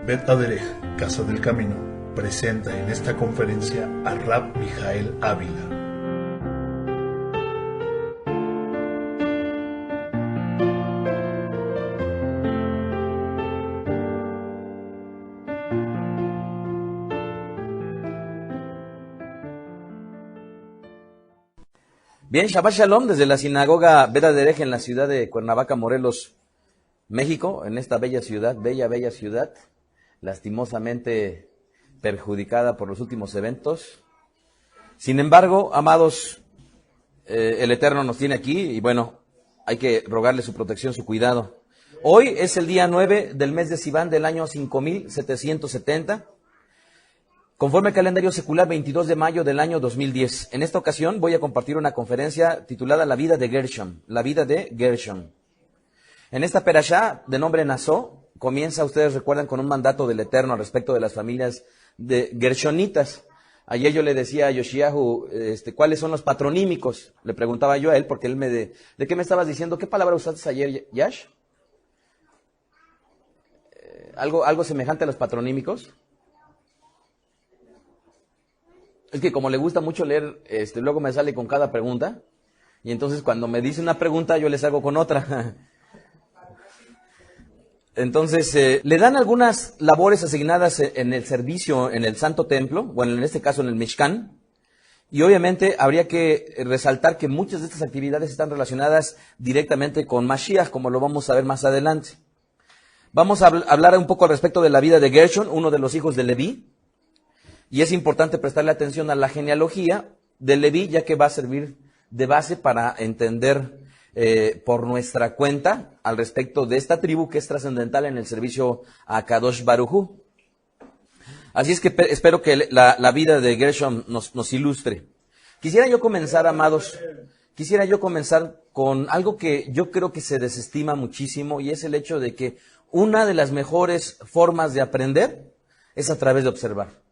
Bet Aderech, Casa del Camino, presenta en esta conferencia a Rab Mijael Ávila. Bien, Shabbat Shalom desde la sinagoga Bet Aderech en la ciudad de Cuernavaca, Morelos, México, en esta bella ciudad, bella ciudad, lastimosamente perjudicada por los últimos eventos. Sin embargo, amados, el Eterno nos tiene aquí y bueno, hay que rogarle su protección, su cuidado. Hoy es el día 9 del mes de Sivan del año 5770. Conforme al calendario secular, 22 de mayo del año 2010. En esta ocasión voy a compartir una conferencia titulada La vida de Gershom. La vida de Gershom. En esta perashá, de nombre Nasó, comienza, ustedes recuerdan, con un mandato del Eterno respecto de las familias de Gershonitas. Ayer yo le decía a Yoshiyahu, ¿cuáles son los patronímicos? Le preguntaba yo a él, porque él ¿de qué me estabas diciendo? ¿Qué palabra usaste ayer, Yash? ¿Algo semejante a los patronímicos? Es que como le gusta mucho leer, luego me sale con cada pregunta. Y entonces cuando me dice una pregunta, yo le salgo con otra. Entonces, le dan algunas labores asignadas en el servicio, en el Santo Templo, bueno, en este caso en el Mishkan. Y obviamente habría que resaltar que muchas de estas actividades están relacionadas directamente con Mashiach, como lo vamos a ver más adelante. Vamos a hablar un poco al respecto de la vida de Gershon, uno de los hijos de Leví. Y es importante prestarle atención a la genealogía de Leví, ya que va a servir de base para entender por nuestra cuenta al respecto de esta tribu que es trascendental en el servicio a Kadosh Baruj Hu. Así es que espero que la vida de Gershom nos ilustre. Quisiera yo comenzar, amados, con algo que yo creo que se desestima muchísimo, y es el hecho de que una de las mejores formas de aprender es a través de observar.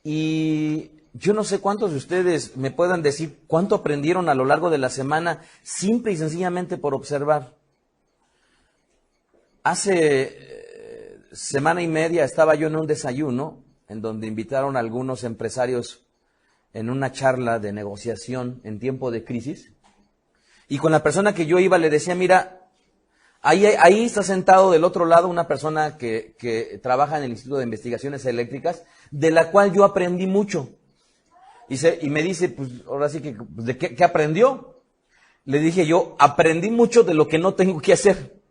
Y yo no sé cuántos de ustedes me puedan decir cuánto aprendieron a lo largo de la semana simple y sencillamente por observar. Hace semana y media estaba yo en un desayuno en donde invitaron a algunos empresarios en una charla de negociación en tiempo de crisis. Y con la persona que yo iba le decía, mira, ahí está sentado del otro lado una persona que trabaja en el Instituto de Investigaciones Eléctricas, de la cual yo aprendí mucho. Y me dice, pues ahora sí que, pues, ¿de qué aprendió? Le dije yo, aprendí mucho de lo que no tengo que hacer.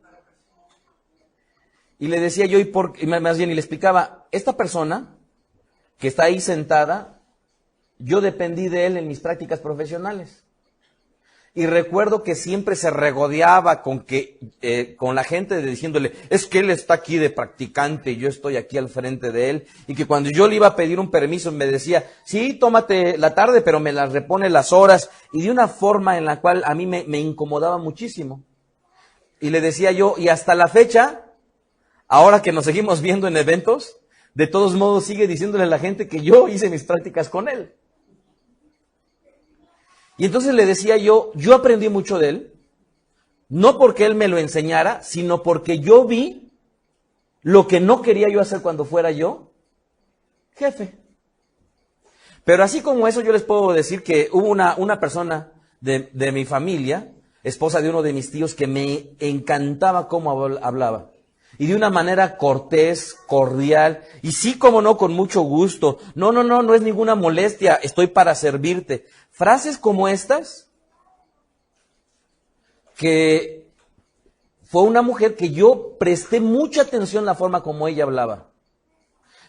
Y le decía yo, y le explicaba, esta persona que está ahí sentada, yo dependí de él en mis prácticas profesionales. Y recuerdo que siempre se regodeaba con la gente diciéndole, es que él está aquí de practicante y yo estoy aquí al frente de él. Y que cuando yo le iba a pedir un permiso me decía, sí, tómate la tarde, pero me las repone las horas. Y de una forma en la cual a mí me incomodaba muchísimo. Y le decía yo, y hasta la fecha, ahora que nos seguimos viendo en eventos, de todos modos sigue diciéndole a la gente que yo hice mis prácticas con él. Y entonces le decía yo aprendí mucho de él, no porque él me lo enseñara, sino porque yo vi lo que no quería yo hacer cuando fuera yo jefe. Pero así como eso, yo les puedo decir que hubo una persona de mi familia, esposa de uno de mis tíos, que me encantaba cómo hablaba. Y de una manera cortés, cordial, y sí, como no, con mucho gusto. No es ninguna molestia, estoy para servirte. Frases como estas, que fue una mujer que yo presté mucha atención a la forma como ella hablaba.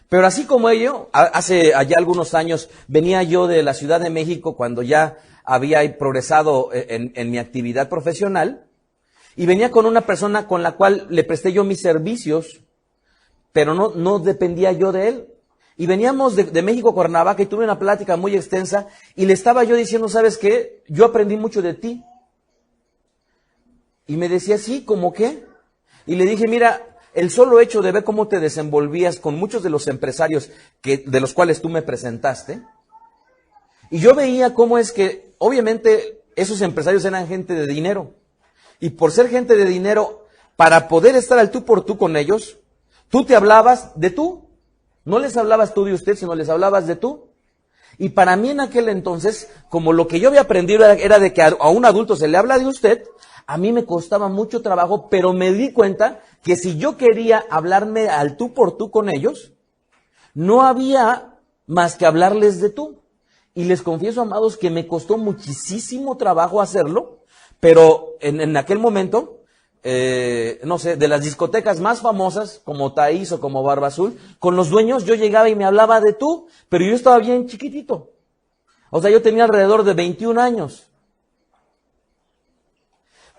Pero así como ello, hace allá algunos años, venía yo de la Ciudad de México cuando ya había progresado en mi actividad profesional, y venía con una persona con la cual le presté yo mis servicios, pero no dependía yo de él. Y veníamos de México a Cuernavaca y tuve una plática muy extensa y le estaba yo diciendo, ¿sabes qué? Yo aprendí mucho de ti. Y me decía, sí, ¿cómo qué? Y le dije, mira, el solo hecho de ver cómo te desenvolvías con muchos de los empresarios de los cuales tú me presentaste, y yo veía cómo es que, obviamente, esos empresarios eran gente de dinero. Y por ser gente de dinero, para poder estar al tú por tú con ellos, tú te hablabas de tú. No les hablabas tú de usted, sino les hablabas de tú. Y para mí en aquel entonces, como lo que yo había aprendido era de que a un adulto se le habla de usted, a mí me costaba mucho trabajo, pero me di cuenta que si yo quería hablarme al tú por tú con ellos, no había más que hablarles de tú. Y les confieso, amados, que me costó muchísimo trabajo hacerlo, pero en aquel momento, no sé, de las discotecas más famosas, como Taís o como Barba Azul, con los dueños yo llegaba y me hablaba de tú, pero yo estaba bien chiquitito. O sea, yo tenía alrededor de 21 años.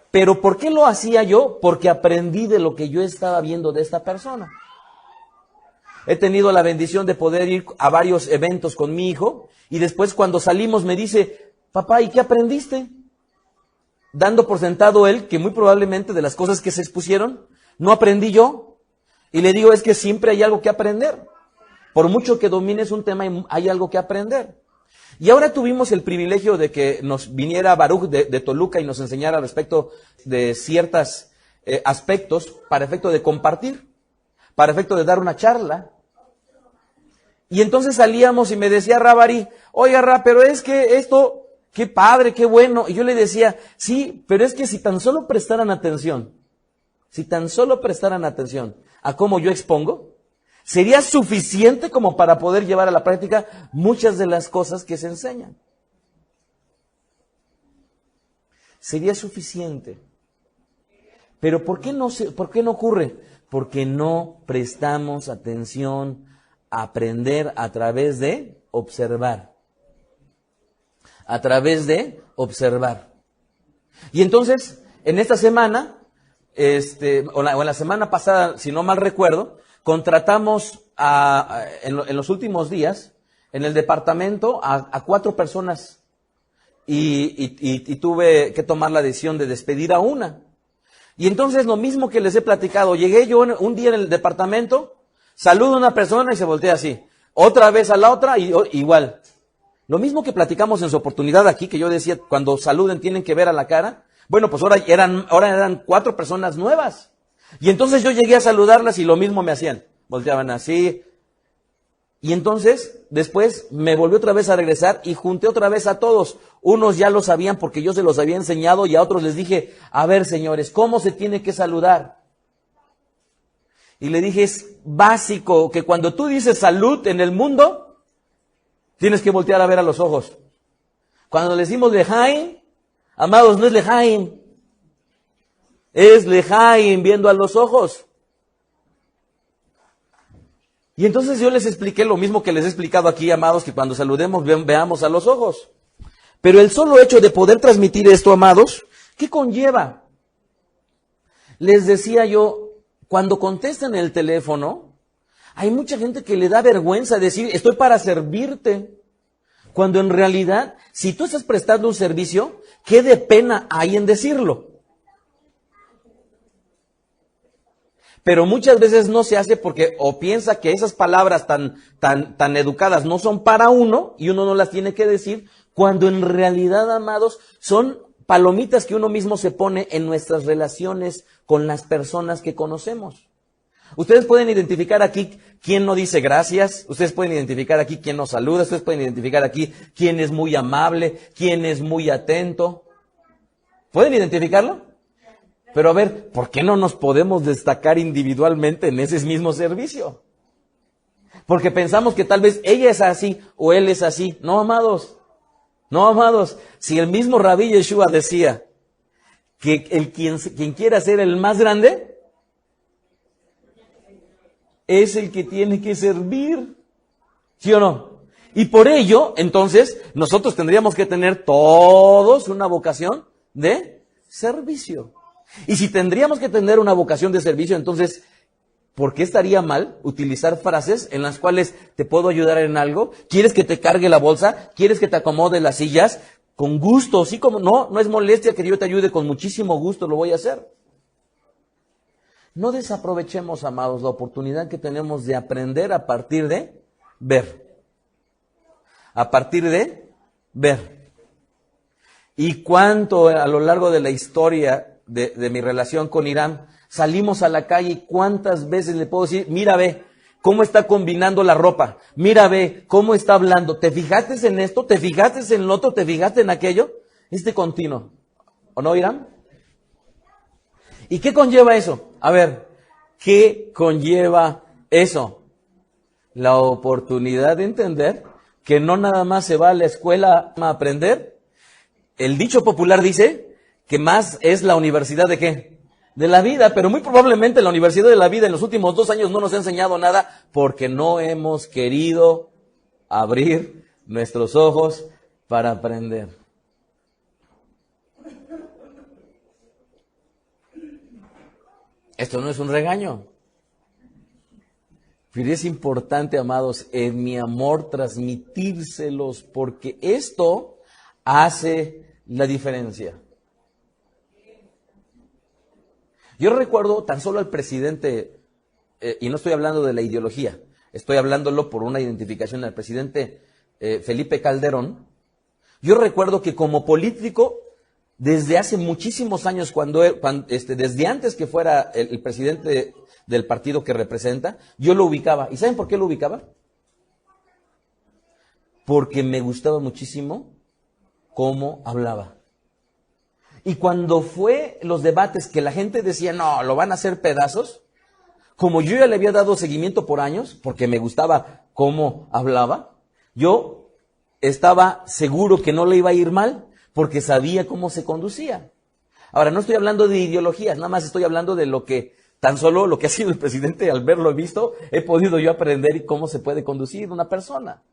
Pero ¿por qué lo hacía yo? Porque aprendí de lo que yo estaba viendo de esta persona. He tenido la bendición de poder ir a varios eventos con mi hijo y después cuando salimos me dice, papá, ¿y qué aprendiste? Dando por sentado él que muy probablemente de las cosas que se expusieron, no aprendí yo. Y le digo, es que siempre hay algo que aprender. Por mucho que domines un tema, hay algo que aprender. Y ahora tuvimos el privilegio de que nos viniera Baruch de Toluca y nos enseñara respecto de ciertos aspectos para efecto de compartir, para efecto de dar una charla. Y entonces salíamos y me decía Rabari, oiga Ra, pero es que esto, qué padre, qué bueno. Y yo le decía, sí, pero es que si tan solo prestaran atención a cómo yo expongo, sería suficiente como para poder llevar a la práctica muchas de las cosas que se enseñan. Sería suficiente. Pero ¿por qué no ocurre? Porque no prestamos atención a aprender a través de observar. A través de observar. Y entonces, en esta semana, o en la semana pasada, si no mal recuerdo, contratamos en los últimos días, en el departamento, a 4 personas. Y tuve que tomar la decisión de despedir a una. Y entonces lo mismo que les he platicado, llegué yo un día en el departamento, saludo a una persona y se voltea así. Otra vez a la otra, igual. Lo mismo que platicamos en su oportunidad aquí, que yo decía, cuando saluden tienen que ver a la cara. Bueno, pues ahora eran 4 personas nuevas. Y entonces yo llegué a saludarlas y lo mismo me hacían. Volteaban así. Y entonces, después me volví otra vez a regresar y junté otra vez a todos. Unos ya lo sabían porque yo se los había enseñado y a otros les dije, a ver señores, ¿cómo se tiene que saludar? Y le dije, es básico que cuando tú dices salud en el mundo, tienes que voltear a ver a los ojos. Cuando le decimos lejaim, amados, no es lejaim. Es lejaim viendo a los ojos. Y entonces yo les expliqué lo mismo que les he explicado aquí, amados, que cuando saludemos veamos a los ojos. Pero el solo hecho de poder transmitir esto, amados, ¿qué conlleva? Les decía yo, cuando contestan el teléfono, hay mucha gente que le da vergüenza decir, estoy para servirte. Cuando en realidad, si tú estás prestando un servicio, ¿qué de pena hay en decirlo? Pero muchas veces no se hace porque o piensa que esas palabras tan educadas no son para uno y uno no las tiene que decir, cuando en realidad, amados, son palomitas que uno mismo se pone en nuestras relaciones con las personas que conocemos. Ustedes pueden identificar aquí quién no dice gracias, ustedes pueden identificar aquí quién no saluda, ustedes pueden identificar aquí quién es muy amable, quién es muy atento. ¿Pueden identificarlo? Pero a ver, ¿por qué no nos podemos destacar individualmente en ese mismo servicio? Porque pensamos que tal vez ella es así o él es así. No, amados. No, amados. Si el mismo Rabí Yeshua decía que quien quiera ser el más grande es el que tiene que servir. ¿Sí o no? Y por ello, entonces, nosotros tendríamos que tener todos una vocación de servicio. Y si tendríamos que tener una vocación de servicio, entonces, ¿por qué estaría mal utilizar frases en las cuales te puedo ayudar en algo? ¿Quieres que te cargue la bolsa? ¿Quieres que te acomode las sillas? Con gusto, sí, como no es molestia que yo te ayude, con muchísimo gusto lo voy a hacer. No desaprovechemos, amados, la oportunidad que tenemos de aprender a partir de ver. A partir de ver. Y cuánto a lo largo de la historia de mi relación con Irán Salimos a la calle y cuántas veces le puedo decir, mira, ve, cómo está combinando la ropa, mira, ve, cómo está hablando, ¿te fijaste en esto? ¿Te fijaste en lo otro? ¿Te fijaste en aquello? Continuo, ¿o no, Irán? ¿Y qué conlleva eso? A ver, ¿qué conlleva eso? La oportunidad de entender que no nada más se va a la escuela a aprender. El dicho popular dice que más es la universidad ¿de qué? De la vida, pero muy probablemente la universidad de la vida en los últimos 2 años no nos ha enseñado nada porque no hemos querido abrir nuestros ojos para aprender. Esto no es un regaño. Pero es importante, amados, en mi amor transmitírselos porque esto hace la diferencia. Yo recuerdo tan solo al presidente, y no estoy hablando de la ideología, estoy hablándolo por una identificación al presidente Felipe Calderón. Yo recuerdo que como político, desde hace muchísimos años, desde antes que fuera el presidente del partido que representa, yo lo ubicaba. ¿Y saben por qué lo ubicaba? Porque me gustaba muchísimo cómo hablaba. Y cuando fue los debates que la gente decía, no, lo van a hacer pedazos, como yo ya le había dado seguimiento por años, porque me gustaba cómo hablaba, yo estaba seguro que no le iba a ir mal, porque sabía cómo se conducía. Ahora, no estoy hablando de ideologías, nada más estoy hablando de lo que, tan solo lo que ha sido el presidente, al verlo visto, he podido yo aprender cómo se puede conducir una persona.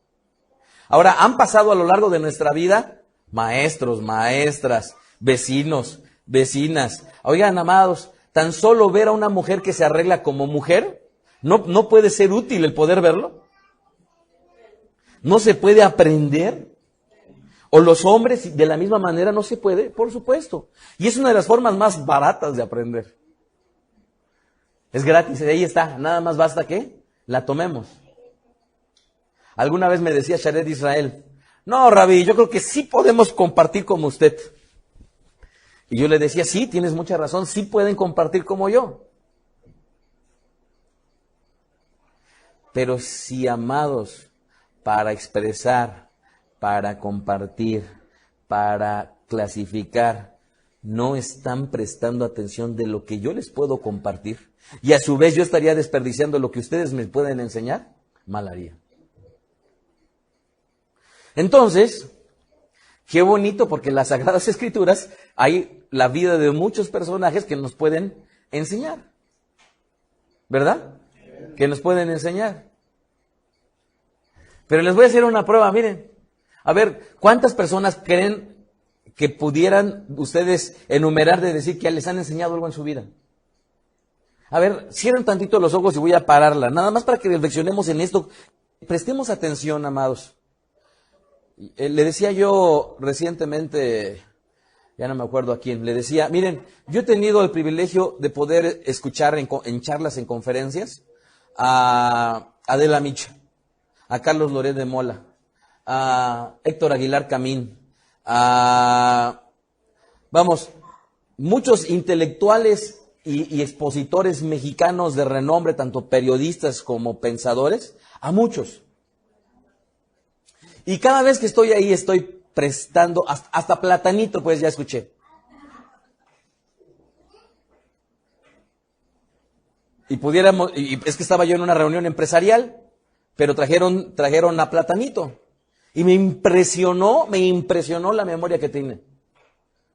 Ahora, han pasado a lo largo de nuestra vida maestros, maestras, vecinos, vecinas. Oigan, amados, tan solo ver a una mujer que se arregla como mujer, ¿no puede ser útil el poder verlo? ¿No se puede aprender? ¿O los hombres de la misma manera? No se puede, por supuesto. Y es una de las formas más baratas de aprender. Es gratis, ahí está, nada más basta que la tomemos. Alguna vez me decía Sharet Israel, no, Rabí, yo creo que sí podemos compartir como usted. Y yo le decía, sí, tienes mucha razón, sí pueden compartir como yo. Pero si, amados, para expresar, para compartir, para clasificar, no están prestando atención de lo que yo les puedo compartir, y a su vez yo estaría desperdiciando lo que ustedes me pueden enseñar, mal haría. Entonces, qué bonito, porque en las Sagradas Escrituras hay la vida de muchos personajes que nos pueden enseñar, ¿verdad? Que nos pueden enseñar. Pero les voy a hacer una prueba, miren. A ver, ¿cuántas personas creen que pudieran ustedes enumerar de decir que les han enseñado algo en su vida? A ver, cierren tantito los ojos y voy a pararla, nada más para que reflexionemos en esto. Prestemos atención, amados. Le decía yo recientemente, ya no me acuerdo a quién, le decía, miren, yo he tenido el privilegio de poder escuchar en charlas, en conferencias, a Adela Micha, a Carlos Loret de Mola, a Héctor Aguilar Camín, muchos intelectuales y expositores mexicanos de renombre, tanto periodistas como pensadores, a muchos. Y cada vez que estoy ahí estoy prestando, hasta Platanito pues ya escuché. Y es que estaba yo en una reunión empresarial, pero trajeron a Platanito. Y me impresionó la memoria que tiene.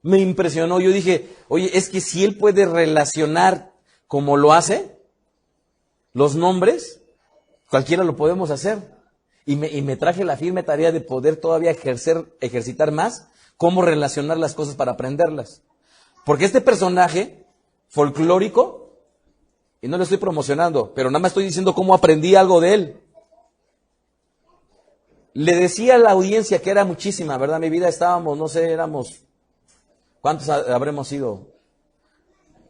Me impresionó. Yo dije, oye, es que si él puede relacionar como lo hace, los nombres, cualquiera lo podemos hacer. Y me traje la firme tarea de poder todavía ejercitar más cómo relacionar las cosas para aprenderlas. Porque este personaje folclórico, y no lo estoy promocionando, pero nada más estoy diciendo cómo aprendí algo de él. Le decía a la audiencia que era muchísima, ¿verdad? Mi vida estábamos, no sé, ¿cuántos habremos sido?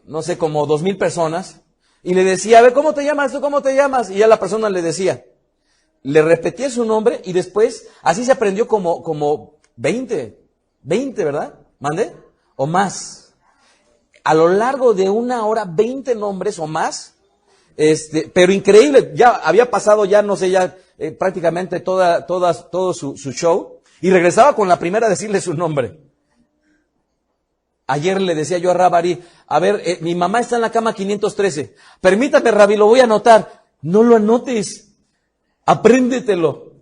No sé, como 2,000 personas. Y le decía, a ver, ¿cómo te llamas? ¿Tú cómo te llamas? Y ya la persona le decía. Le repetía su nombre y después, así se aprendió como 20, ¿verdad? ¿Mande? O más. a lo largo de 1 hora, 20 nombres o más, pero increíble, ya había pasado ya, no sé, ya prácticamente todo su show, y regresaba con la primera a decirle su nombre. Ayer le decía yo a Rabari, a ver, mi mamá está en la cama 513, permítame, Rabi, lo voy a anotar. No lo anotes, apréndetelo.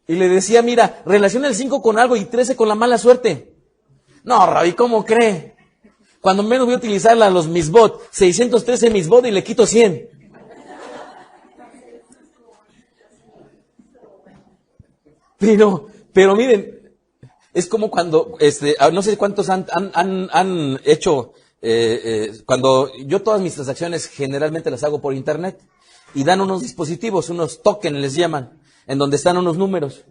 Y le decía, mira, relaciona el 5 con algo y 13 con la mala suerte. No, Rabi, ¿cómo cree? Cuando menos voy a utilizar los misbot, 613 misbot y le quito 100. Pero miren, es como cuando, no sé cuántos han hecho, cuando yo todas mis transacciones generalmente las hago por internet y dan unos dispositivos, unos tokens les llaman, en donde están unos números.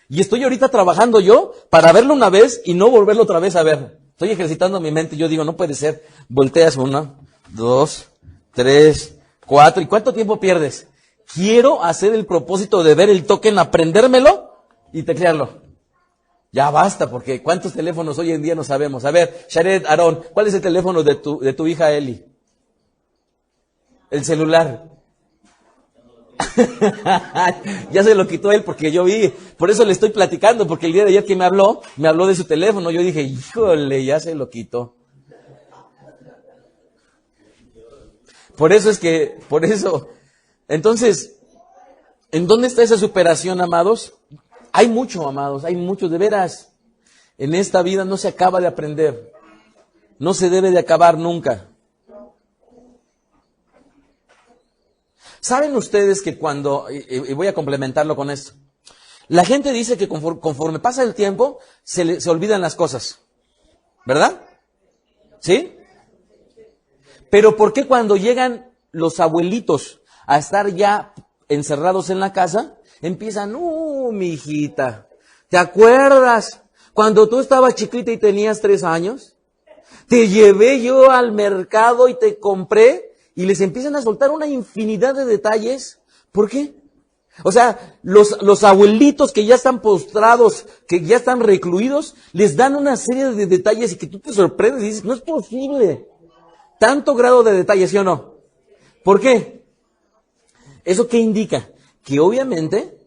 Y estoy ahorita trabajando yo para verlo una vez y no volverlo otra vez a ver. Estoy ejercitando mi mente y yo digo, no puede ser. Volteas 1, 2, 3, 4. ¿Y cuánto tiempo pierdes? Quiero hacer el propósito de ver el token, aprendérmelo y teclearlo. Ya basta, porque ¿cuántos teléfonos hoy en día no sabemos? A ver, Shared, Aarón, ¿cuál es el teléfono de tu hija Eli? El celular. Ya se lo quitó él porque yo vi, por eso le estoy platicando, porque el día de ayer que me habló de su teléfono, yo dije, híjole, ya se lo quitó. Por eso, entonces, ¿en dónde está esa superación, amados? Hay mucho, amados, hay mucho, de veras. En esta vida no se acaba de aprender, no se debe de acabar nunca. ¿Saben ustedes que cuando, y voy a complementarlo con esto, la gente dice que conforme pasa el tiempo, se olvidan las cosas, ¿verdad? ¿Sí? Pero ¿por qué cuando llegan los abuelitos a estar ya encerrados en la casa, empiezan, mi hijita, ¿te acuerdas cuando tú estabas chiquita y tenías 3 años? Te llevé yo al mercado y te compré. Y les empiezan a soltar una infinidad de detalles. ¿Por qué? O sea, los abuelitos que ya están postrados, que ya están recluidos, les dan una serie de detalles y que tú te sorprendes y dices, no es posible. Tanto grado de detalle, ¿sí o no? ¿Por qué? ¿Eso qué indica? Que obviamente,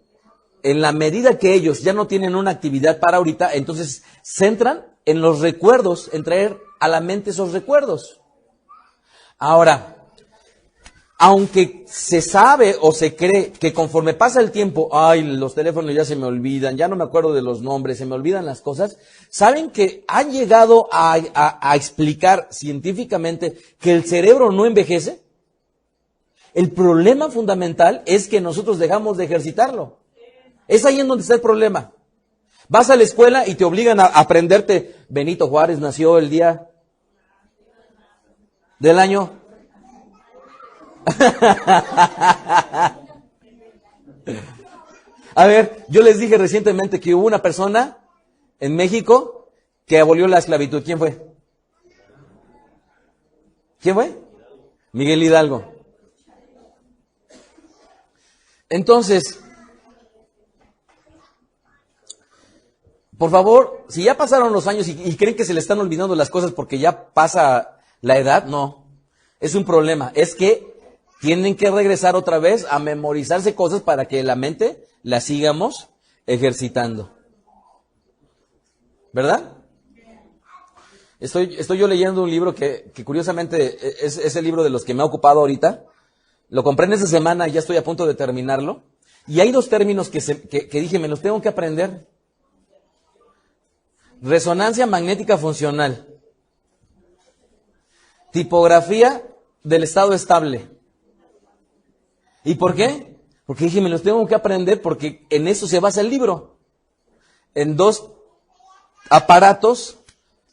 en la medida que ellos ya no tienen una actividad para ahorita, entonces centran en los recuerdos, en traer a la mente esos recuerdos. Ahora, aunque se sabe o se cree que conforme pasa el tiempo, los teléfonos ya se me olvidan, ya no me acuerdo de los nombres, se me olvidan las cosas, ¿saben que han llegado a explicar científicamente que el cerebro no envejece? El problema fundamental es que nosotros dejamos de ejercitarlo. Es ahí en donde está el problema. Vas a la escuela y te obligan a aprenderte, Benito Juárez nació el día del año. A ver, yo les dije recientemente que hubo una persona en México que abolió la esclavitud. ¿Quién fue? ¿Quién fue? Miguel Hidalgo. Entonces, por favor, si ya pasaron los años y creen que se le están olvidando las cosas porque ya pasa la edad, no. Es un problema. Es que tienen que regresar otra vez a memorizarse cosas para que la mente la sigamos ejercitando. ¿Verdad? Estoy yo leyendo un libro que curiosamente es el libro de los que me ha ocupado ahorita. Lo compré en esa semana y ya estoy a punto de terminarlo. Y hay 2 términos que dije, me los tengo que aprender. Resonancia magnética funcional. Tipografía del estado estable. ¿Y por qué? Porque dije, me los tengo que aprender porque en eso se basa el libro. En 2 aparatos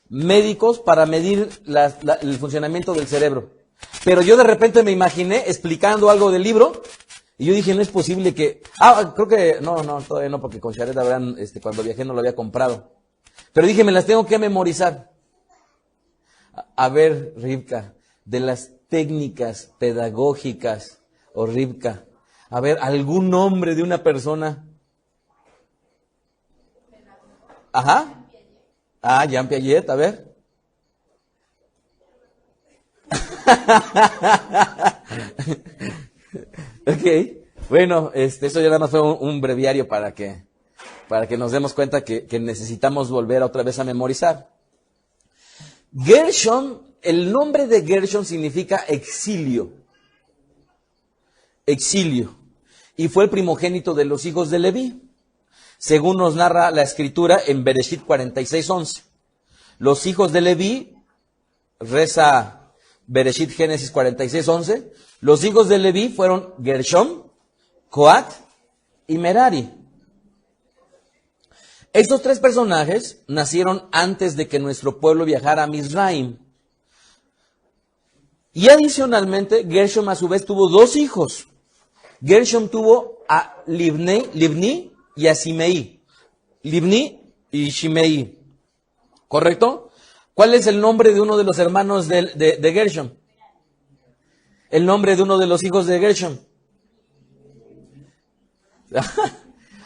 médicos para medir el funcionamiento del cerebro. Pero yo de repente me imaginé explicando algo del libro y yo dije, no es posible que... creo que... No, todavía no, porque con Sharet habrán, cuando viajé no lo había comprado. Pero dije, me las tengo que memorizar. A ver, Rivka, de las técnicas pedagógicas, o Rivka, a ver, algún nombre de una persona. Ajá. Jean Piaget, a ver. Ok, bueno, eso ya nada más fue un breviario para que nos demos cuenta que necesitamos volver otra vez a memorizar. Gershon, el nombre de Gershon significa exilio. Exilio. Y fue el primogénito de los hijos de Leví, según nos narra la escritura en Bereshit 46:11. Los hijos de Leví, reza Bereshit Génesis 46:11, los hijos de Leví fueron Gershom, Coat y Merari. Estos tres personajes nacieron antes de que nuestro pueblo viajara a Mizraim. Y adicionalmente, Gershom a su vez tuvo dos hijos. Gershom tuvo a Libni y a Simei. Libni y Shimei. ¿Correcto? ¿Cuál es el nombre de uno de los hermanos de Gershom? El nombre de uno de los hijos de Gershom.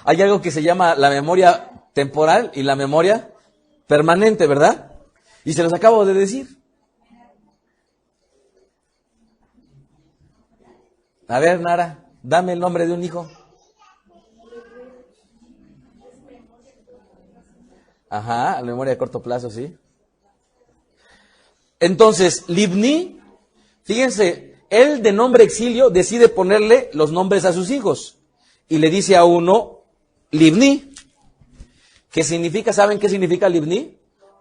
Hay algo que se llama la memoria temporal y la memoria permanente, ¿verdad? Y se los acabo de decir. A ver, Nara, dame el nombre de un hijo. Ajá, la memoria de corto plazo, sí. Entonces, Libni, fíjense, él de nombre exilio decide ponerle los nombres a sus hijos. Y le dice a uno, Libni, que significa, ¿saben qué significa Libni?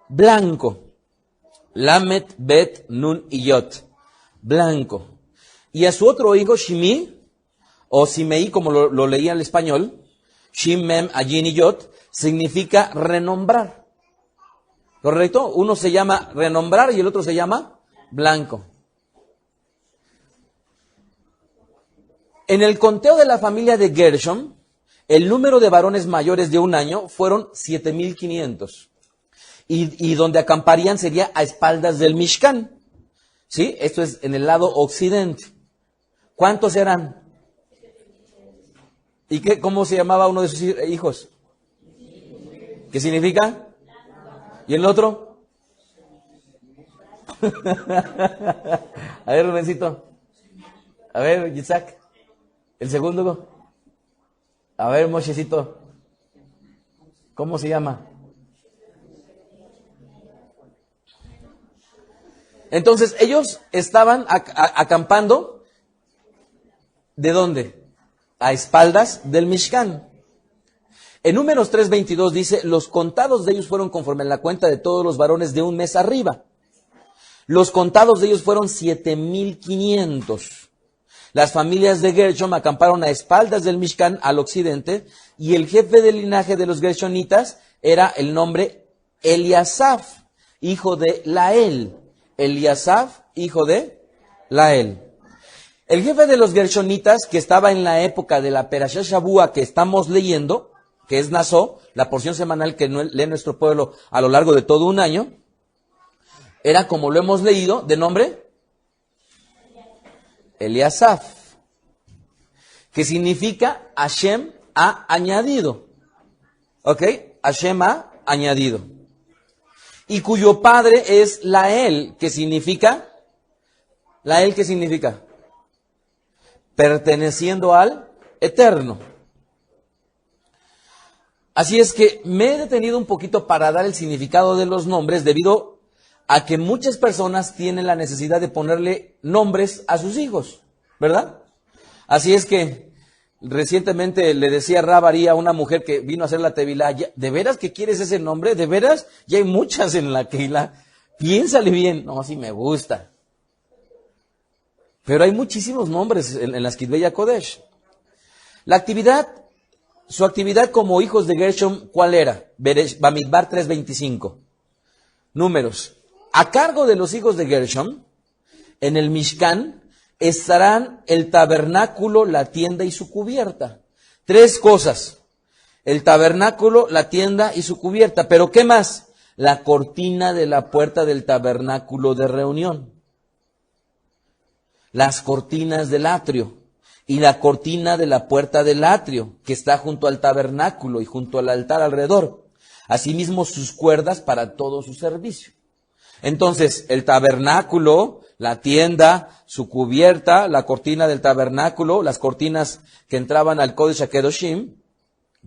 Blanco. Lamet, Bet, Nun y Yot. Blanco. Y a su otro hijo, Shimi, o Simei, como lo leía en español, Shim, Mem, Ayin y Yot, significa renombrar. ¿Correcto? Uno se llama renombrar y el otro se llama blanco. En el conteo de la familia de Gershom, el número de varones mayores de 1 año fueron 7,500. Y donde acamparían sería a espaldas del Mishkan. ¿Sí? Esto es en el lado occidente. ¿Cuántos eran? ¿Y cómo se llamaba uno de sus hijos? ¿Qué significa? ¿Y el otro? A ver, Rubencito. A ver, Isaac. ¿El segundo? A ver, Moshecito. ¿Cómo se llama? Entonces, ellos estaban acampando. ¿De dónde? A espaldas del Mishkan. En Números 3:22 dice, los contados de ellos fueron conforme a la cuenta de todos los varones de un mes arriba. Los contados de ellos fueron 7,500. Las familias de Gershom acamparon a espaldas del Mishkan al occidente, y el jefe del linaje de los Gershonitas era el nombre Eliasaf, hijo de Lael. Eliasaf, hijo de Lael. El jefe de los Gershonitas, que estaba en la época de la Perashá Shavua que estamos leyendo, que es Nazó, la porción semanal que lee nuestro pueblo a lo largo de todo un año, era, como lo hemos leído, de nombre Eliasaf, que significa Hashem ha añadido. ¿Ok? Hashem ha añadido. Y cuyo padre es Lael, que significa, Lael, ¿qué significa? Perteneciendo al Eterno. Así es que me he detenido un poquito para dar el significado de los nombres, debido a que muchas personas tienen la necesidad de ponerle nombres a sus hijos, ¿verdad? Así es que recientemente le decía Rabarí a una mujer que vino a hacer la tevilá, ¿de veras que quieres ese nombre? ¿De veras? Ya hay muchas en la Keilah. Piénsale bien. No, sí me gusta. Pero hay muchísimos nombres en la Skidbeya Kodesh. Su actividad como hijos de Gershom, ¿cuál era? Bamidbar 3:25. Números. A cargo de los hijos de Gershom, en el Mishkan, estarán el tabernáculo, la tienda y su cubierta. 3 cosas. El tabernáculo, la tienda y su cubierta. ¿Pero qué más? La cortina de la puerta del tabernáculo de reunión. Las cortinas del atrio. Y la cortina de la puerta del atrio, que está junto al tabernáculo y junto al altar alrededor. Asimismo, sus cuerdas para todo su servicio. Entonces, el tabernáculo, la tienda, su cubierta, la cortina del tabernáculo, las cortinas que entraban al Kodesh HaKadoshim,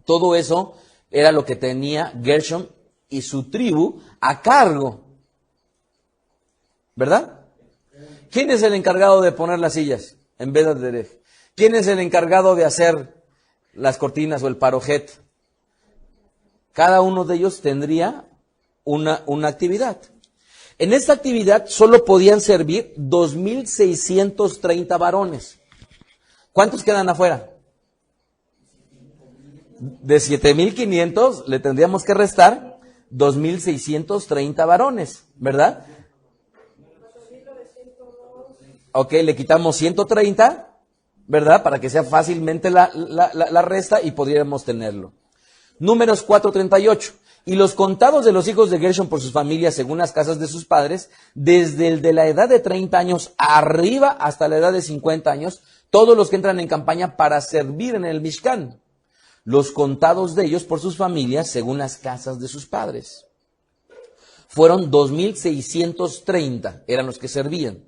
todo eso era lo que tenía Gershom y su tribu a cargo. ¿Verdad? ¿Quién es el encargado de poner las sillas en Beit HaDerech? ¿Quién es el encargado de hacer las cortinas o el parojet? Cada uno de ellos tendría una actividad. En esta actividad solo podían servir 2,630 varones. ¿Cuántos quedan afuera? De 7,500 le tendríamos que restar 2,630 varones, ¿verdad? Ok, le quitamos 130, ¿verdad? Para que sea fácilmente la resta y podríamos tenerlo. Números 4:38. Y los contados de los hijos de Gershom por sus familias según las casas de sus padres, desde el de la edad de 30 años arriba hasta la edad de 50 años, todos los que entran en campaña para servir en el Mishkan. Los contados de ellos por sus familias según las casas de sus padres. Fueron 2,630, eran los que servían.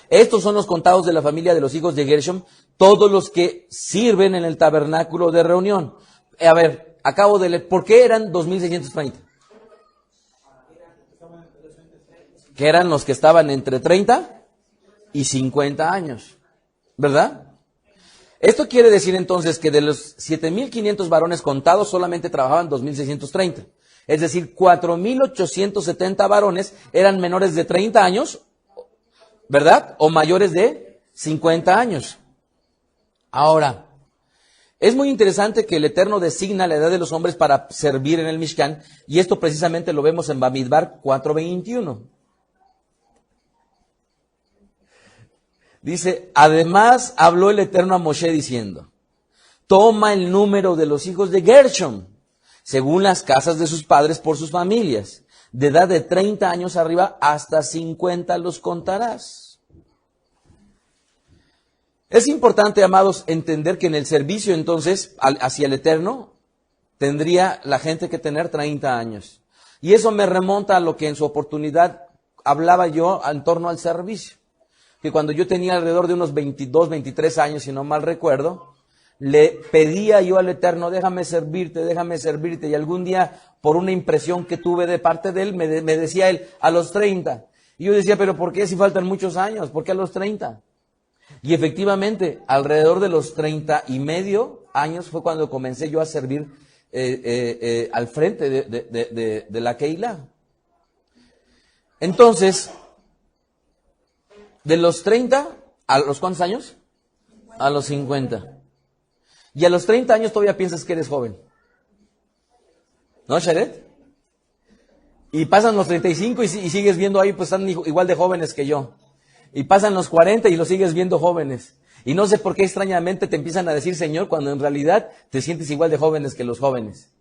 Estos son los contados de la familia de los hijos de Gershom, todos los que sirven en el tabernáculo de reunión. A ver, acabo de leer, ¿por qué eran 2,630? Que eran los que estaban entre 30 y 50 años, ¿verdad? Esto quiere decir entonces que de los 7,500 varones contados solamente trabajaban 2,630. Es decir, 4,870 varones eran menores de 30 años, ¿verdad? O mayores de 50 años. Ahora, es muy interesante que el Eterno designa la edad de los hombres para servir en el Mishkan, y esto precisamente lo vemos en Bamidbar 4:21. Dice, además habló el Eterno a Moshe diciendo, toma el número de los hijos de Gershom, según las casas de sus padres por sus familias, de edad de 30 años arriba hasta 50 los contarás. Es importante, amados, entender que en el servicio entonces hacia el Eterno tendría la gente que tener 30 años. Y eso me remonta a lo que en su oportunidad hablaba yo en torno al servicio. Que cuando yo tenía alrededor de unos 22, 23 años, si no mal recuerdo, le pedía yo al Eterno, déjame servirte. Y algún día, por una impresión que tuve de parte de él, me decía él, a los 30. Y yo decía, pero ¿por qué si faltan muchos años? ¿Por qué a los 30? Y efectivamente, alrededor de los 30 y medio años fue cuando comencé yo a servir al frente de la Keilah. Entonces, de los 30, ¿a los cuántos años? A los 50. Y a los 30 años todavía piensas que eres joven. ¿No, Sharet? Y pasan los 35 y sigues viendo ahí, pues están igual de jóvenes que yo. Y pasan los 40 y los sigues viendo jóvenes. Y no sé por qué extrañamente te empiezan a decir Señor, cuando en realidad te sientes igual de jóvenes que los jóvenes.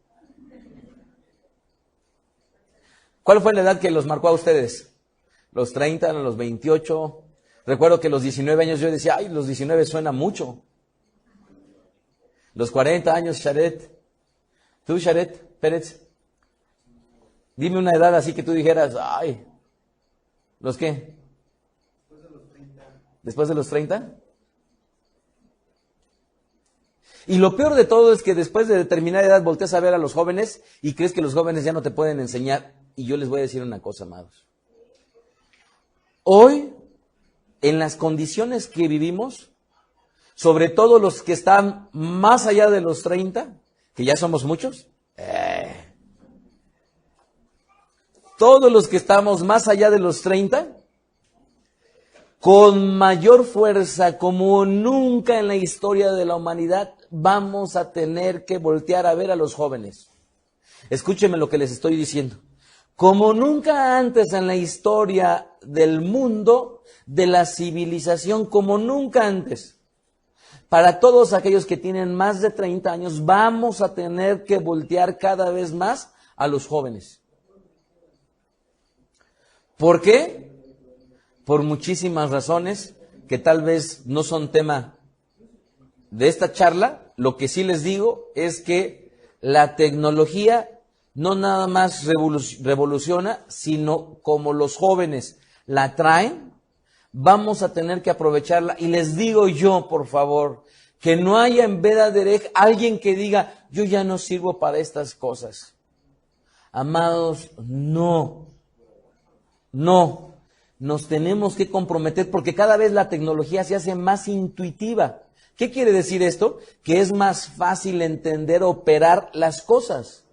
¿Cuál fue la edad que los marcó a ustedes? ¿Los 30, los 28? Recuerdo que los 19 años yo decía, ay, los 19 suena mucho. Los 40 años, Sharet. Tú, Sharet Pérez, dime una edad así que tú dijeras, ay, ¿los qué? ¿Después de los 30? Y lo peor de todo es que después de determinada edad volteas a ver a los jóvenes y crees que los jóvenes ya no te pueden enseñar. Y yo les voy a decir una cosa, amados. Hoy, en las condiciones que vivimos, sobre todo los que están más allá de los 30, que ya somos muchos, todos los que estamos más allá de los 30, con mayor fuerza, como nunca en la historia de la humanidad, vamos a tener que voltear a ver a los jóvenes. Escúchenme lo que les estoy diciendo. Como nunca antes en la historia del mundo, de la civilización, como nunca antes, para todos aquellos que tienen más de 30 años, vamos a tener que voltear cada vez más a los jóvenes. ¿Por qué? Por muchísimas razones que tal vez no son tema de esta charla. Lo que sí les digo es que la tecnología no nada más revoluciona, sino como los jóvenes la traen, vamos a tener que aprovecharla. Y les digo yo, por favor, que no haya en Beta Derech alguien que diga, yo ya no sirvo para estas cosas. Amados, no. Nos tenemos que comprometer porque cada vez la tecnología se hace más intuitiva. ¿Qué quiere decir esto? Que es más fácil entender, operar las cosas.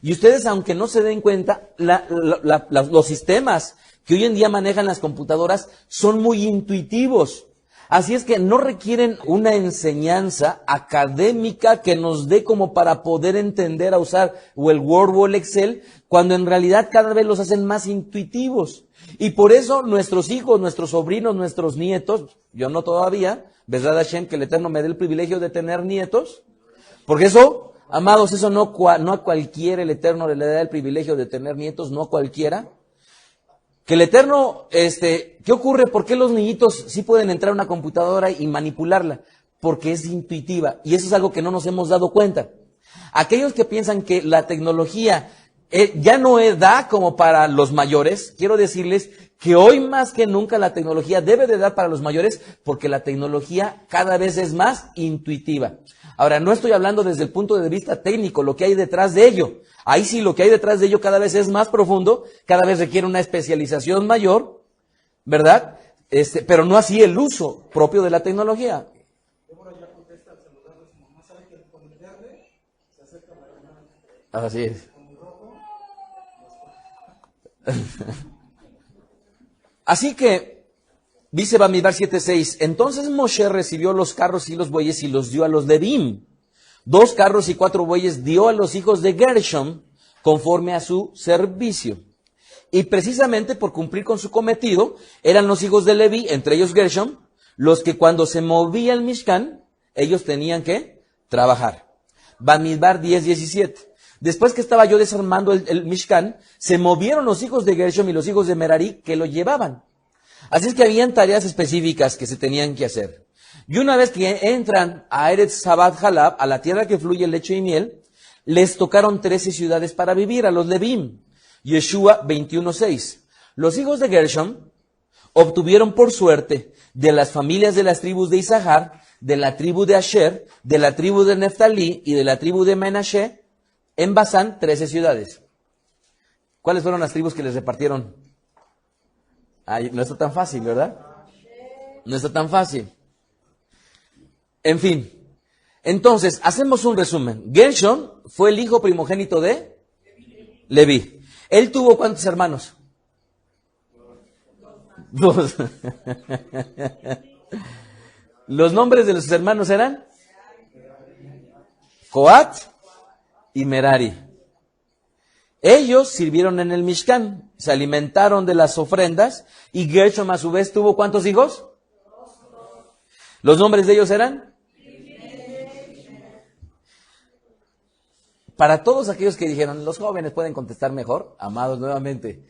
Y ustedes, aunque no se den cuenta, los sistemas que hoy en día manejan las computadoras son muy intuitivos. Así es que no requieren una enseñanza académica que nos dé como para poder entender a usar o el Word o el Excel, cuando en realidad cada vez los hacen más intuitivos. Y por eso nuestros hijos, nuestros sobrinos, nuestros nietos, yo no todavía, Besrat Hashem, que el Eterno me dé el privilegio de tener nietos, porque eso, amados, eso no a cualquiera el Eterno le da el privilegio de tener nietos, no a cualquiera. Que el Eterno, ¿qué ocurre? ¿Por qué los niñitos sí pueden entrar a una computadora y manipularla? Porque es intuitiva, y eso es algo que no nos hemos dado cuenta. Aquellos que piensan que la tecnología ya no da como para los mayores, quiero decirles que hoy más que nunca la tecnología debe de dar para los mayores, porque la tecnología cada vez es más intuitiva. Ahora, no estoy hablando desde el punto de vista técnico, lo que hay detrás de ello. Ahí sí, lo que hay detrás de ello cada vez es más profundo, cada vez requiere una especialización mayor, ¿verdad? Pero no así el uso propio de la tecnología. Así es. Así que, dice Bamidbar 7:6, entonces Moshe recibió los carros y los bueyes y los dio a los Levim. 2 carros y 4 bueyes dio a los hijos de Gershom conforme a su servicio. Y precisamente por cumplir con su cometido, eran los hijos de Leví, entre ellos Gershom, los que cuando se movía el Mishkan, ellos tenían que trabajar. Bamidbar 10:17. Después que estaba yo desarmando el Mishkan, se movieron los hijos de Gershom y los hijos de Merari que lo llevaban. Así es que habían tareas específicas que se tenían que hacer. Y una vez que entran a Eretz Sabat Halab, a la tierra que fluye leche y miel, les tocaron 13 ciudades para vivir, a los Levim. Yeshua 21:6. Los hijos de Gershom obtuvieron por suerte de las familias de las tribus de Isahar, de la tribu de Asher, de la tribu de Neftalí y de la tribu de Menashe, en Basán, 13 ciudades. ¿Cuáles fueron las tribus que les repartieron? Ay, no está tan fácil, ¿verdad? No está tan fácil. En fin, entonces, hacemos un resumen. Gershom fue el hijo primogénito de Leví. ¿Él tuvo cuántos hermanos? 2. Los nombres de los hermanos eran Coat y Merari. Ellos sirvieron en el Mishkan, se alimentaron de las ofrendas, y Gershom a su vez tuvo ¿cuántos hijos? Los nombres de ellos eran. Para todos aquellos que dijeron, los jóvenes pueden contestar mejor, amados, nuevamente,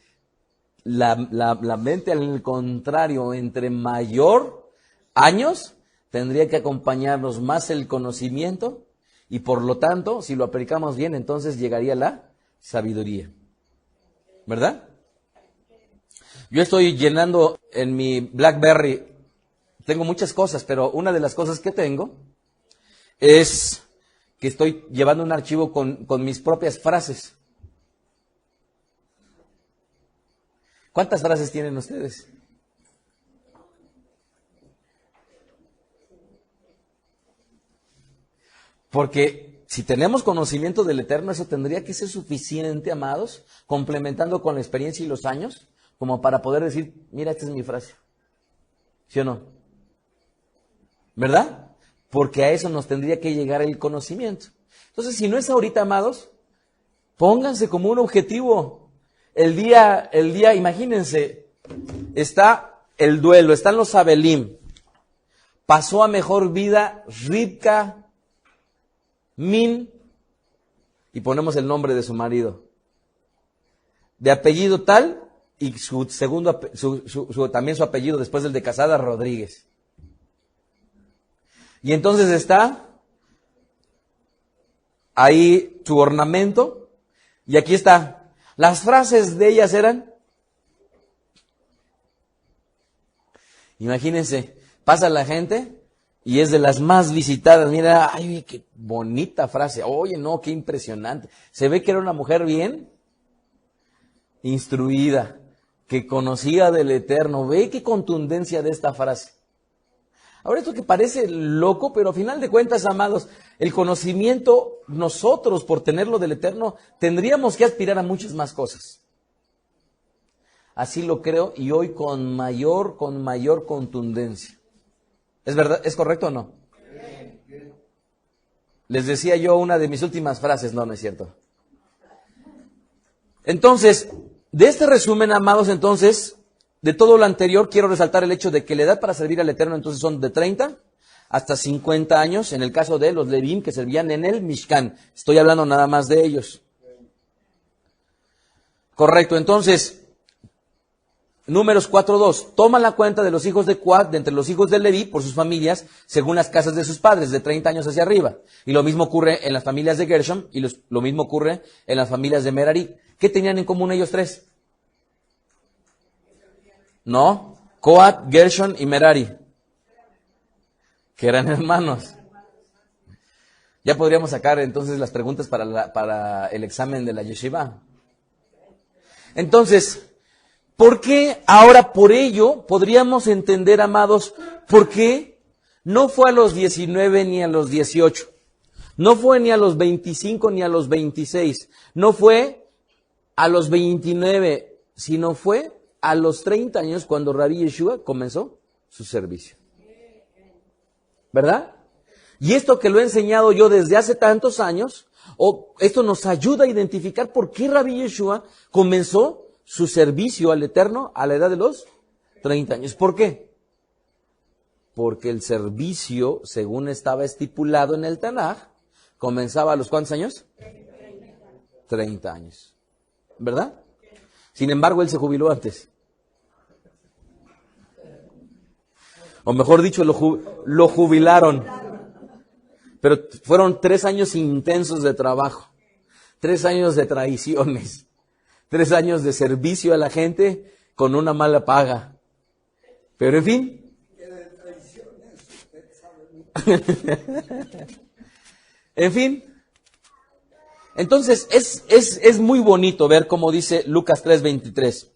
la mente al contrario, entre mayor años, tendría que acompañarnos más el conocimiento, y por lo tanto, si lo aplicamos bien, entonces llegaría la sabiduría. ¿Verdad? Yo estoy llenando en mi BlackBerry, tengo muchas cosas, pero una de las cosas que tengo es que estoy llevando un archivo con mis propias frases. ¿Cuántas frases tienen ustedes? Porque si tenemos conocimiento del Eterno, eso tendría que ser suficiente, amados, complementando con la experiencia y los años, como para poder decir, mira, esta es mi frase. ¿Sí o no? ¿Verdad? Porque a eso nos tendría que llegar el conocimiento. Entonces, si no es ahorita, amados, pónganse como un objetivo. El día, imagínense, está el duelo, están los Abelim. Pasó a mejor vida Ribka Min, y ponemos el nombre de su marido, de apellido tal, y su segundo, también su apellido después del de casada, Rodríguez. Y entonces está ahí su ornamento, Y aquí está. Las frases de ellas eran, imagínense, pasa la gente y es de las más visitadas. Mira, ay, qué bonita frase. Oye, no, qué impresionante. Se ve que era una mujer bien instruida, que conocía del Eterno. Ve qué contundencia de esta frase. Ahora, esto que parece loco, pero a final de cuentas, amados, el conocimiento, nosotros, por tenerlo del Eterno, tendríamos que aspirar a muchas más cosas. Así lo creo, y hoy con mayor contundencia. ¿Es verdad? ¿Es correcto o no? Les decía yo una de mis últimas frases, no es cierto. Entonces, de este resumen, amados, entonces, de todo lo anterior, quiero resaltar el hecho de que la edad para servir al Eterno entonces son de 30 hasta 50 años, en el caso de los Levim que servían en el Mishkan. Estoy hablando nada más de ellos. Correcto, entonces, Números 4:2. Toma la cuenta de los hijos de Coat, de entre los hijos de Leví, por sus familias, según las casas de sus padres, de 30 años hacia arriba. Y lo mismo ocurre en las familias de Gershom, y lo mismo ocurre en las familias de Merari. ¿Qué tenían en común ellos tres? No, Coat, Gershon y Merari, que eran hermanos. Ya podríamos sacar entonces las preguntas para el examen de la yeshiva. Entonces, ¿por qué ahora por ello podríamos entender, amados, por qué no fue a los 19 ni a los 18? No fue ni a los 25 ni a los 26. No fue a los 29, sino fue a los 30 años cuando Rabbi Yeshua comenzó su servicio. ¿Verdad? Y esto que lo he enseñado yo desde hace tantos años, esto nos ayuda a identificar por qué Rabbi Yeshua comenzó su servicio al Eterno a la edad de los 30 años. ¿Por qué? Porque el servicio, según estaba estipulado en el Tanaj, comenzaba a los ¿cuántos años? 30 años. ¿Verdad? Sin embargo, él se jubiló antes. O mejor dicho, lo jubilaron. Pero fueron 3 años intensos de trabajo. 3 años de traiciones. 3 años de servicio a la gente con una mala paga. Pero en fin. En fin. Entonces es muy bonito ver cómo dice Lucas 3:23.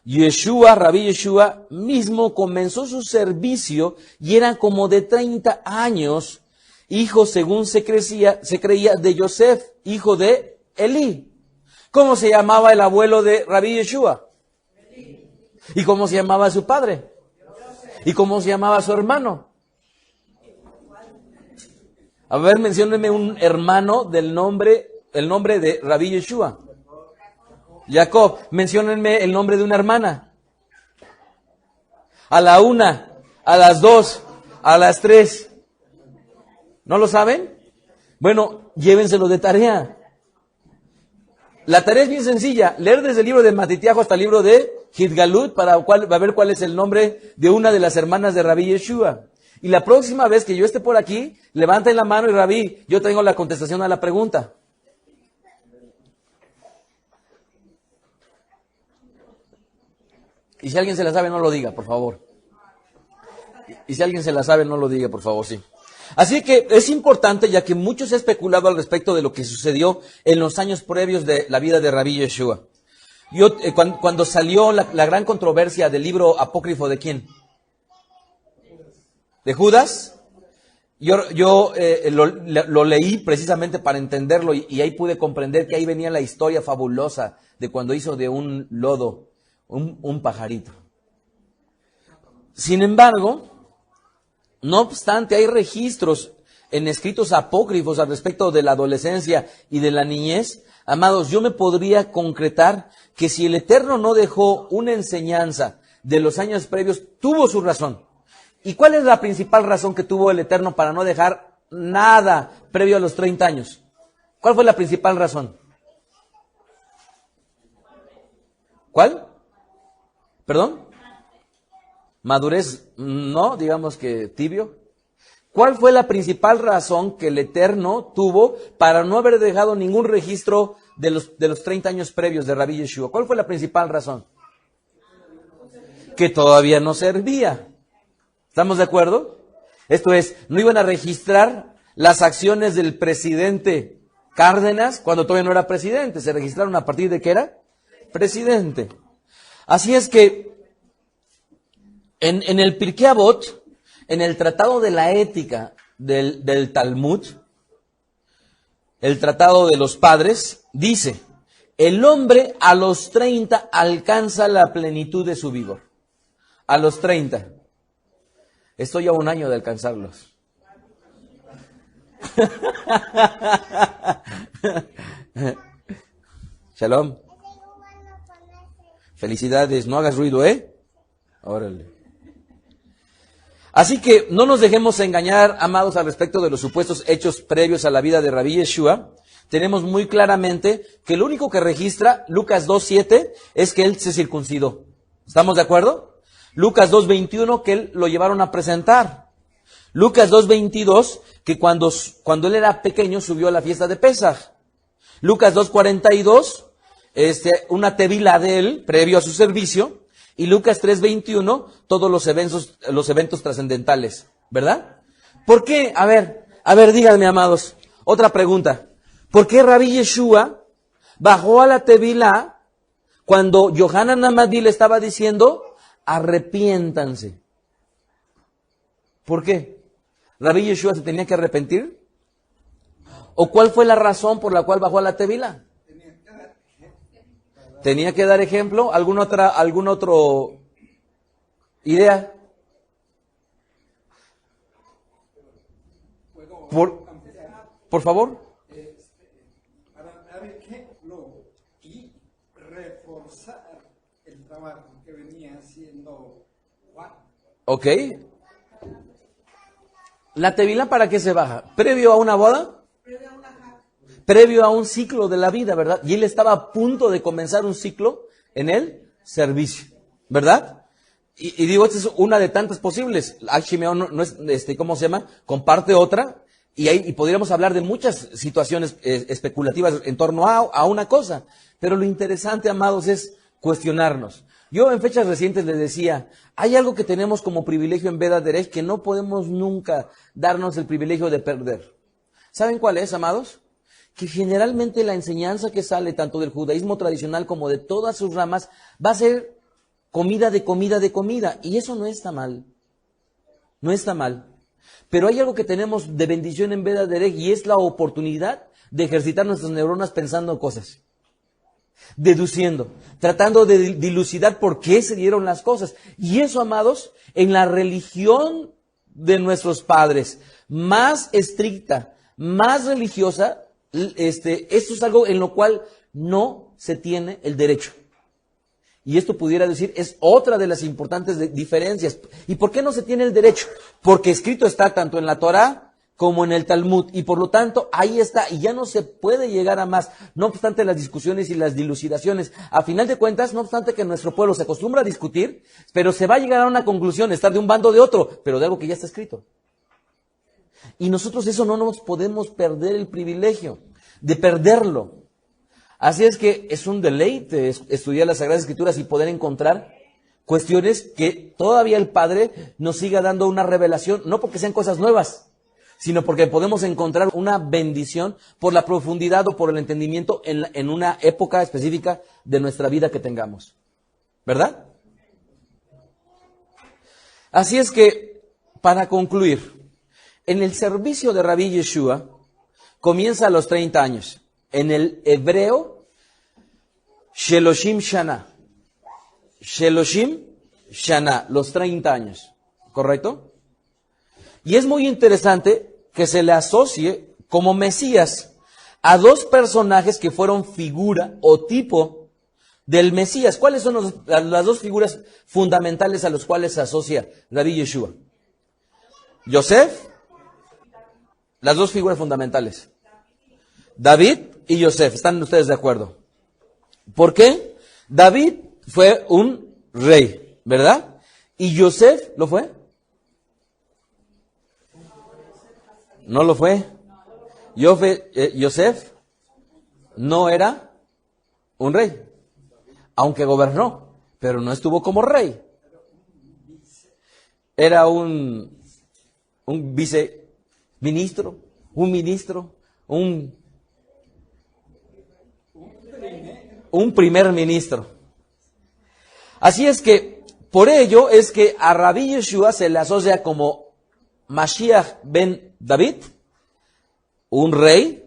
Yeshua, Rabbi Yeshua mismo comenzó su servicio y era como de 30 años, hijo según se creía de Yosef, hijo de Elí. ¿Cómo se llamaba el abuelo de Rabbi Yeshua? ¿Y cómo se llamaba su padre? ¿Y cómo se llamaba su hermano? A ver, menciónenme un hermano el nombre de Rabbi Yeshua. Jacob. Menciónenme el nombre de una hermana. A la 1, a las 2, a las 3. ¿No lo saben? Bueno, llévenselo de tarea. La tarea es bien sencilla, leer desde el libro de Matitiajo hasta el libro de Hitgalut para ver cuál es el nombre de una de las hermanas de Rabbi Yeshua. Y la próxima vez que yo esté por aquí, levanten la mano y Rabí, yo tengo la contestación a la pregunta. Y si alguien se la sabe, no lo diga, por favor. Y si alguien se la sabe, no lo diga, por favor, sí. Así que es importante, ya que mucho se ha especulado al respecto de lo que sucedió en los años previos de la vida de Rabbi Yeshua. Cuando salió la gran controversia del libro apócrifo, ¿de quién? ¿De Judas? Yo lo leí precisamente para entenderlo y ahí pude comprender que ahí venía la historia fabulosa de cuando hizo de un lodo un pajarito. Sin embargo, no obstante, hay registros en escritos apócrifos al respecto de la adolescencia y de la niñez. Amados, yo me podría concretar que si el Eterno no dejó una enseñanza de los años previos, tuvo su razón. ¿Y cuál es la principal razón que tuvo el Eterno para no dejar nada previo a los 30 años? ¿Cuál fue la principal razón? ¿Cuál? ¿Perdón? Madurez, no, digamos que tibio. ¿Cuál fue la principal razón que el Eterno tuvo para no haber dejado ningún registro de los 30 años previos de Rabbi Yeshua? ¿Cuál fue la principal razón? Que todavía no servía. ¿Estamos de acuerdo? Esto es, no iban a registrar las acciones del presidente Cárdenas cuando todavía no era presidente. Se registraron a partir de que era presidente. Así es que en el Pirkei Avot, en el Tratado de la Ética del Talmud, el Tratado de los Padres, dice, el hombre a los 30 alcanza la plenitud de su vigor. A los 30. Estoy a un año de alcanzarlos. Shalom. Felicidades, no hagas ruido, ¿eh? Órale. Así que no nos dejemos engañar, amados, al respecto de los supuestos hechos previos a la vida de Rabbi Yeshua. Tenemos muy claramente que lo único que registra Lucas 2:7 es que él se circuncidó. ¿Estamos de acuerdo? Lucas 2:21 que él lo llevaron a presentar. Lucas 2:22 que cuando él era pequeño subió a la fiesta de Pesaj. Lucas 2:42 una tevila de él previo a su servicio. Y Lucas 3:21 todos los eventos trascendentales, ¿verdad? ¿Por qué? A ver, díganme, amados. Otra pregunta. ¿Por qué Rabbi Yeshua bajó a la tevila cuando Yohanan Hamadí le estaba diciendo arrepiéntanse? ¿Por qué? ¿Rabbi Yeshua se tenía que arrepentir? ¿O cuál fue la razón por la cual bajó a la tevila? ¿Tenía que dar ejemplo? ¿Alguna otra idea? Por favor. Para dar ejemplo y reforzar el trabajo que venía haciendo Juan. Ok. ¿La tevila para qué se baja? ¿Previo a una boda? Previo a un ciclo de la vida, ¿verdad? Y él estaba a punto de comenzar un ciclo en el servicio, ¿verdad? Y digo, esta es una de tantas posibles. Shimeón no es, ¿cómo se llama? Comparte otra, y podríamos hablar de muchas situaciones especulativas en torno a una cosa. Pero lo interesante, amados, es cuestionarnos. Yo en fechas recientes les decía, hay algo que tenemos como privilegio en Veda Derech que no podemos nunca darnos el privilegio de perder. ¿Saben cuál es, amados? Que generalmente la enseñanza que sale tanto del judaísmo tradicional como de todas sus ramas va a ser comida de comida de comida. Y eso no está mal. No está mal. Pero hay algo que tenemos de bendición en Veda Derech y es la oportunidad de ejercitar nuestras neuronas pensando cosas. Deduciendo, tratando de dilucidar por qué se dieron las cosas. Y eso, amados, en la religión de nuestros padres, más estricta, más religiosa, esto es algo en lo cual no se tiene el derecho. Y esto pudiera decir, es otra de las importantes diferencias. ¿Y por qué no se tiene el derecho? Porque escrito está tanto en la Torá como en el Talmud. Y por lo tanto, ahí está. Y ya no se puede llegar a más. No obstante las discusiones y las dilucidaciones. A final de cuentas, no obstante que nuestro pueblo se acostumbra a discutir, pero se va a llegar a una conclusión, estar de un bando o de otro, pero de algo que ya está escrito. Y nosotros eso no nos podemos perder el privilegio de perderlo. Así es que es un deleite estudiar las Sagradas Escrituras y poder encontrar cuestiones que todavía el Padre nos siga dando una revelación, no porque sean cosas nuevas, sino porque podemos encontrar una bendición por la profundidad o por el entendimiento en una época específica de nuestra vida que tengamos. ¿Verdad? Así es que, para concluir, en el servicio de Rabbi Yeshua comienza a los 30 años. En el hebreo, Sheloshim Shana. Sheloshim Shana, los 30 años. ¿Correcto? Y es muy interesante que se le asocie como Mesías a dos personajes que fueron figura o tipo del Mesías. ¿Cuáles son las dos figuras fundamentales a las cuales se asocia Rabbi Yeshua? Yosef. Las dos figuras fundamentales. David y Yosef. ¿Están ustedes de acuerdo? ¿Por qué? David fue un rey, ¿verdad? ¿Y Yosef lo fue? ¿No lo fue? Yosef no era un rey, aunque gobernó, pero no estuvo como rey. Era un viceministro, un ministro, un primer ministro. Así es que, por ello es que a Rabbi Yeshua se le asocia como Mashiach ben David, un rey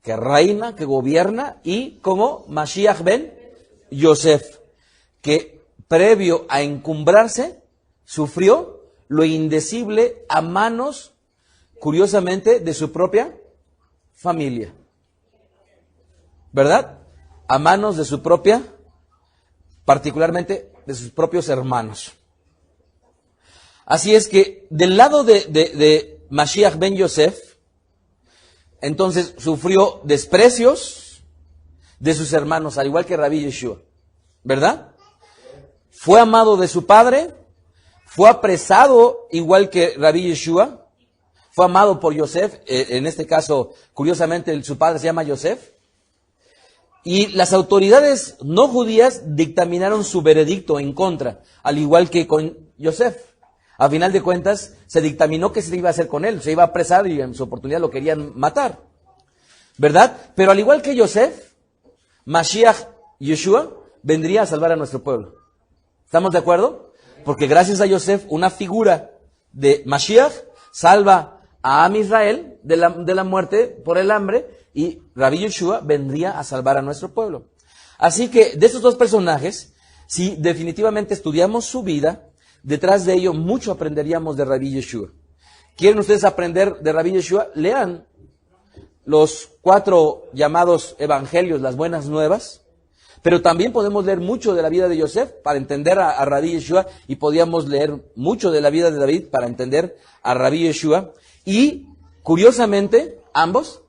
que reina, que gobierna, y como Mashiach ben Yosef, que previo a encumbrarse, sufrió lo indecible a manos, curiosamente, de su propia familia. ¿Verdad? A manos de su propia, particularmente de sus propios hermanos. Así es que del lado de Mashiach ben Yosef, entonces sufrió desprecios de sus hermanos, al igual que Rabbi Yeshua, ¿verdad? Fue amado de su padre, fue apresado igual que Rabbi Yeshua, fue amado por Yosef, en este caso, curiosamente, su padre se llama Yosef, y las autoridades no judías dictaminaron su veredicto en contra, al igual que con Yosef. A final de cuentas, se dictaminó que se iba a hacer con él, se iba a apresar y en su oportunidad lo querían matar, ¿verdad? Pero al igual que Yosef, Mashiach Yeshua vendría a salvar a nuestro pueblo. ¿Estamos de acuerdo? Porque gracias a Yosef, una figura de Mashiach salva a Am Israel de la muerte por el hambre, y Rabbi Yeshua vendría a salvar a nuestro pueblo. Así que de esos dos personajes, si definitivamente estudiamos su vida, detrás de ello mucho aprenderíamos de Rabbi Yeshua. ¿Quieren ustedes aprender de Rabbi Yeshua? Lean los 4 llamados evangelios, las buenas nuevas. Pero también podemos leer mucho de la vida de Yosef para entender a Rabbi Yeshua, y podíamos leer mucho de la vida de David para entender a Rabbi Yeshua. Y, curiosamente, ambos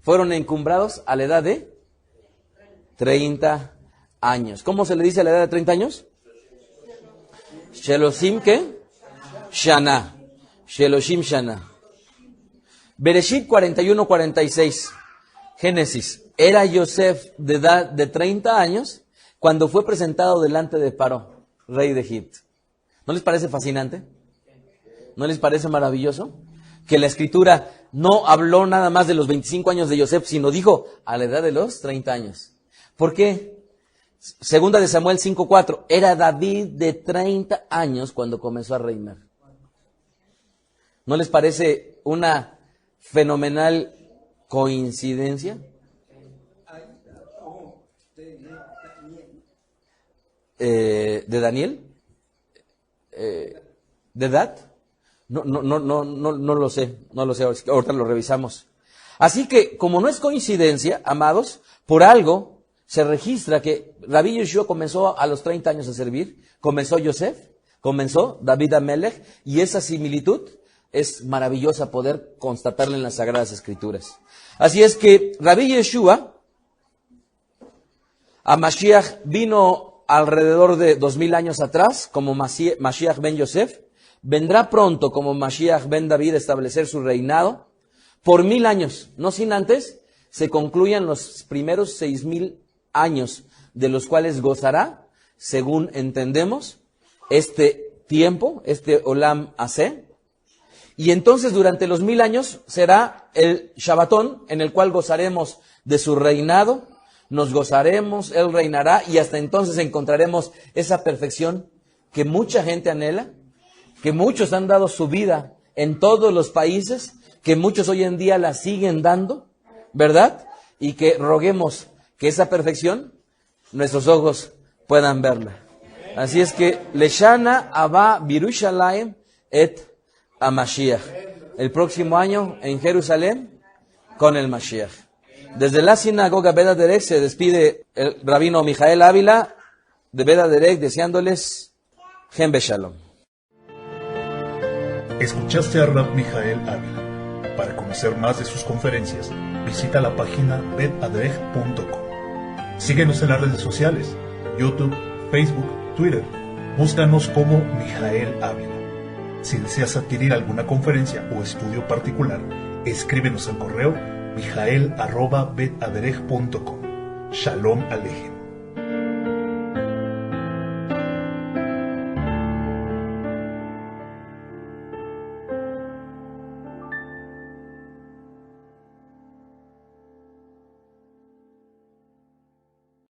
fueron encumbrados a la edad de 30 años. ¿Cómo se le dice a la edad de 30 años? Sheloshim, ¿qué? Shana. Sheloshim Shana. Bereshit 41-46. Génesis. Era Yosef de edad de 30 años cuando fue presentado delante de Paró, rey de Egipto. ¿No les parece fascinante? ¿No les parece maravilloso? Que la Escritura no habló nada más de los 25 años de Yosef, sino dijo a la edad de los 30 años. ¿Por qué? Segunda de Samuel 5:4. Era David de 30 años cuando comenzó a reinar. ¿No les parece una fenomenal coincidencia? ¿De Daniel? ¿De edad? No lo sé, ahorita lo revisamos. Así que, como no es coincidencia, amados, por algo se registra que Rabbi Yeshua comenzó a los 30 años a servir, comenzó Yosef, comenzó David Amelech, y esa similitud es maravillosa poder constatarla en las Sagradas Escrituras. Así es que Rabbi Yeshua, a Mashiach vino alrededor de 2000 años atrás, como Mashiach ben Yosef, vendrá pronto como Mashiach ben David a establecer su reinado por 1000 años, no sin antes se concluyan los primeros 6000 años, de los cuales gozará, según entendemos, este tiempo, este Olam Aseh. Y entonces durante los 1000 años será el Shabbatón, en el cual gozaremos de su reinado, nos gozaremos, Él reinará, y hasta entonces encontraremos esa perfección que mucha gente anhela, que muchos han dado su vida en todos los países, que muchos hoy en día la siguen dando, ¿verdad? Y que roguemos que esa perfección nuestros ojos puedan verla. Así es que Leshana Abba Birushalayim et a Mashiach. El próximo año en Jerusalén con el Mashiach. Desde la sinagoga Beda Derek se despide el rabino Mijael Ávila de Beda Derek deseándoles Gen Beshalom. Escuchaste a Rab Mijael Ávila. Para conocer más de sus conferencias, visita la página betadrej.com. Síguenos en las redes sociales, YouTube, Facebook, Twitter. Búscanos como Mijael Ávila. Si deseas adquirir alguna conferencia o estudio particular, escríbenos al correo mijael@betadrej.com. Shalom Alejem.